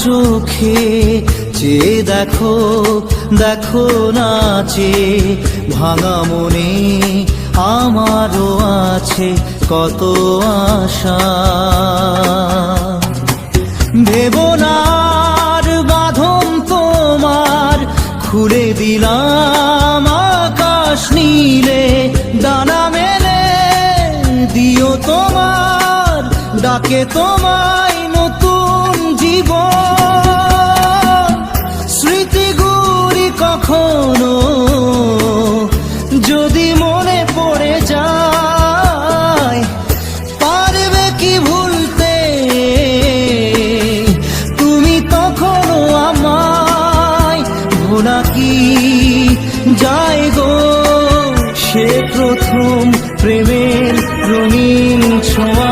চোখে চেয়ে দেখো, দেখো নাচে ভাঙা মনে আমারও আছে কত আশা। ভেবো না আর বাঁধন তোমার, খুলে দিলাম আকাশ নীলে, ডানা মেলে দিও তোমার ডাকে তোমায় নতুন জীবন। স্মৃতিগুলি কখনো যদি মনে পড়ে যায়, পারবে কি ভুলতে তুমি তখনও আমায়? ভোলা কি যায় গো সে প্রথম প্রেমের রঙিন ছোঁয়া।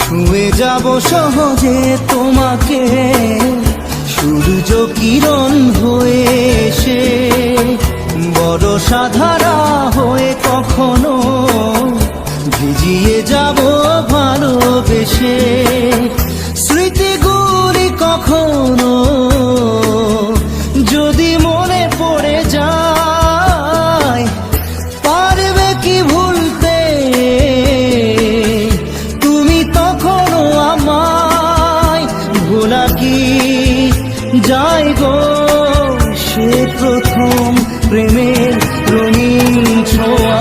ছুঁয়ে যাব সহজে তোমাকে সূর্য কিরণ হয়ে এসে, বরষা ধারা হয়ে কখনো ভিজিয়ে যাব ভালোবেসে। স্মৃতিগুলি কখনো যদি মনে পড়ে যায়, পারবে কি ভুলতে তুমি তখনও আমায়? ভোলা কি যায় গো সে প্রথম প্রেমের রঙিন ছোঁয়া।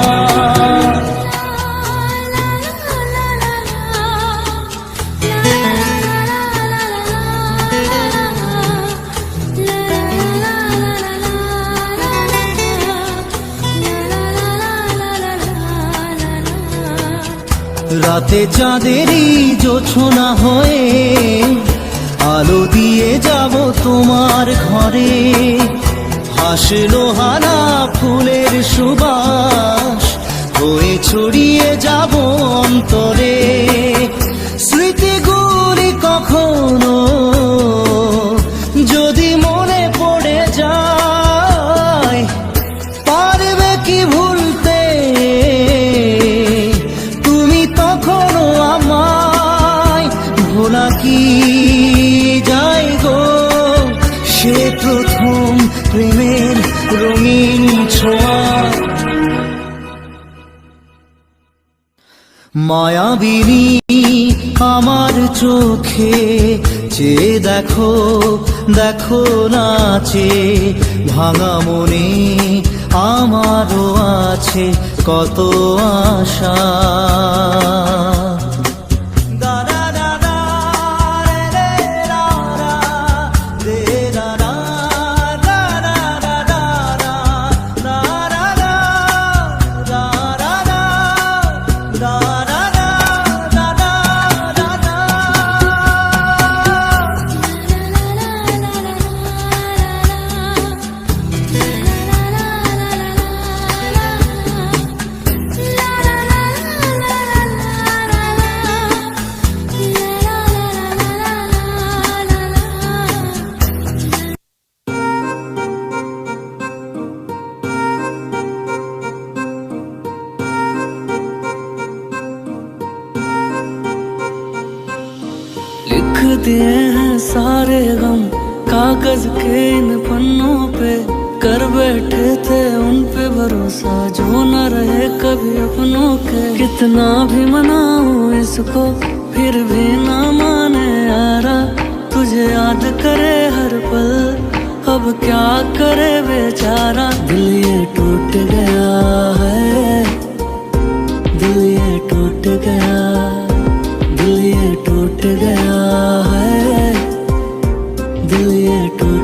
রাতে চাঁদেরই জোছনা হয়ে আলো দিয়ে যাব তোমার ঘরে, হাসলো হানা ফুলের সুবাস হয়ে ছড়িয়ে যাব অন্তরে। স্মৃতিগুলি কখনো যদি মনে পড়ে যায়, পারবে কি ভুলতে তুমি তখনও আমায়? ভোলা কি যায় গো সে প্রথম প্রেমের রঙিন ছোঁয়া। মায়াবিনী আমার চোখে চেয়ে দেখো, দেখো নাচে ভাঙা মনে আমারও আছে কত আশা। लिख दिए हैं सारे गम कागज के इन पन्नों पे, कर बैठे थे उन पे भरोसा जो न रहे कभी अपनों के। कितना भी मनाऊं इसको फिर भी ना माने यारा, तुझे याद करे हर पल अब क्या करे बेचारा। दिल ये टूट गया है, दिल ये टूट गया, दिल ये टूट गया है, दिल ये टूट